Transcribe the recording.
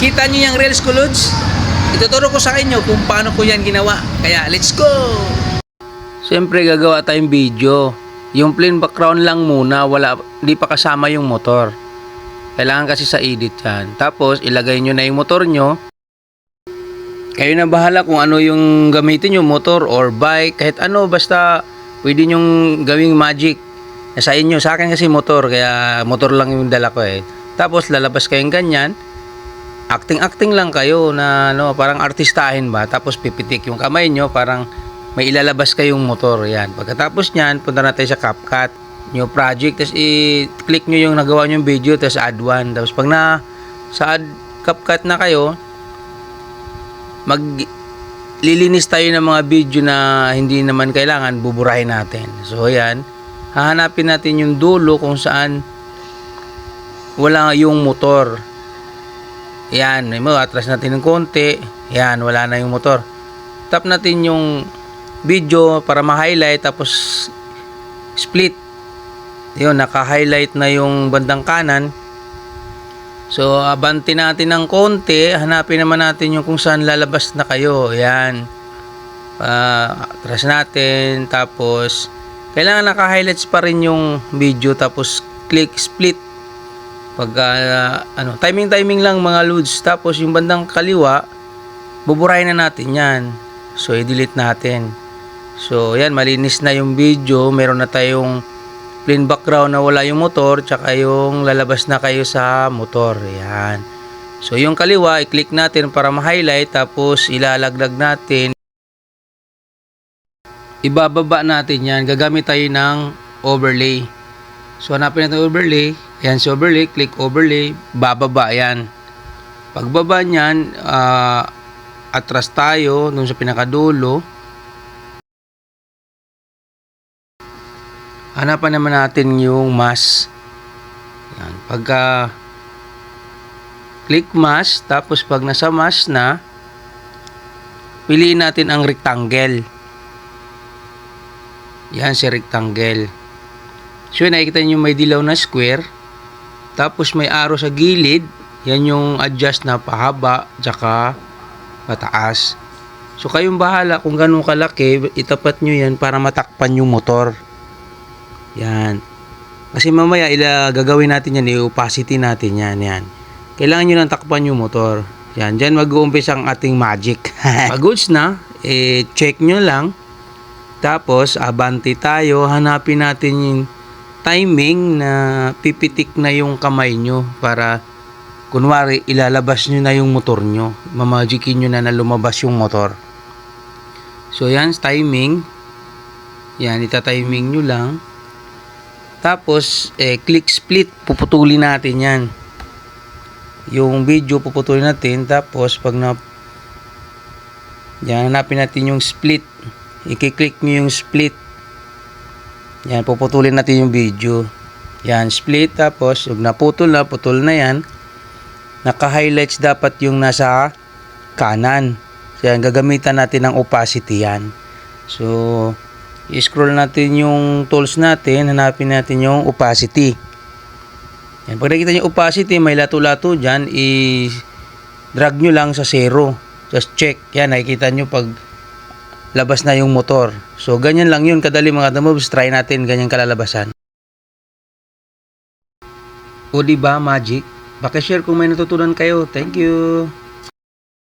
Kita nyo yung reels ko, Lods? Ituturo ko sa inyo kung paano ko yan ginawa. Kaya, let's go! Siyempre, gagawa tayong video. Yung plain background lang muna, hindi pa kasama yung motor. Kailangan kasi sa edit yan. Tapos, ilagay nyo na yung motor nyo. Kayo na bahala kung ano yung gamitin nyo, motor or bike, kahit ano, basta pwede nyong gawing magic. Sa inyo, sa akin kasi motor, kaya motor lang yung dala ko eh. Tapos, lalabas kayong ganyan. Acting-acting lang kayo na parang artistahin ba. Tapos, pipitik yung kamay nyo, parang may ilalabas kayong motor. Yan. Pagkatapos nyan, punta na tayo sa CapCut. New project, tapos i-click nyo yung nagawa nyo yung video, tapos add one. Tapos pag sa CapCut na kayo, maglilinis tayo ng mga video na hindi naman kailangan, buburahin natin. So yan, hahanapin natin yung dulo kung saan wala yung motor. Yan, atras natin ng konti. Yan, wala na yung motor. Tap natin yung video para ma-highlight, tapos split. Yun, naka-highlight na yung bandang kanan. So, abanti natin ng konti. Hanapin naman natin yung kung saan lalabas na kayo. Ayan. Atras natin. Tapos, kailangan naka-highlights pa rin yung video. Tapos, click split. Pag, timing lang mga loads. Tapos, yung bandang kaliwa, buburahin na natin yan. So, i-delete natin. So, yan. Malinis na yung video. Meron na tayong plain background na wala yung motor, tsaka yung lalabas na kayo sa motor. Yan. So, yung kaliwa, i-click natin para ma-highlight, tapos ilalaglag natin. Ibababa natin yan. Gagamit tayo ng overlay. So, hanapin natin overlay. Yan si overlay. Click overlay. Bababa yan. Pagbaba nyan, atras tayo dun sa pinakadulo. Hanapan naman natin yung mask. Yan. Pagka click mask, tapos pag nasa mask na, piliin natin ang rectangle. Yan si rectangle. So nakikita niyo may dilaw na square, tapos may arrow sa gilid. Yan yung adjust na pahaba tsaka pataas. So kayong bahala kung ganun kalaki, itapat nyo yan para matakpan yung motor. Yan. Kasi mamaya gagawin natin yan, i-opacity natin yan. Yan. Kailangan nyo lang takpan yung motor. Yan. Diyan mag-uumpisa ang ating magic. Pag goods na, check nyo lang. Tapos, abanti tayo. Hanapin natin yung timing na pipitik na yung kamay nyo para kunwari ilalabas nyo na yung motor nyo. Mamagikin nyo na lumabas yung motor. So, yan. Timing. Yan. Ita-timing nyo lang. Tapos, click split. Puputulin natin yan. Yung video, puputulin natin. Tapos, pag yan, hanapin natin yung split. I-click nyo yung split. Yan, puputulin natin yung video. Yan, split. Tapos, yung naputol na, putol na yan. Naka-highlights dapat yung nasa kanan. So, yan, gagamitan natin ng opacity yan. So, i-scroll natin yung tools natin, hanapin natin yung opacity. Yan. Pag nakita nyo opacity, may lato-lato dyan, i-drag nyo lang sa 0. Just check. Yan, nakikita nyo pag labas na yung motor. So, ganyan lang yun. Kadali mga moves, try natin ganyan kalalabasan. O diba, magic? Pakishare kung may natutunan kayo. Thank you!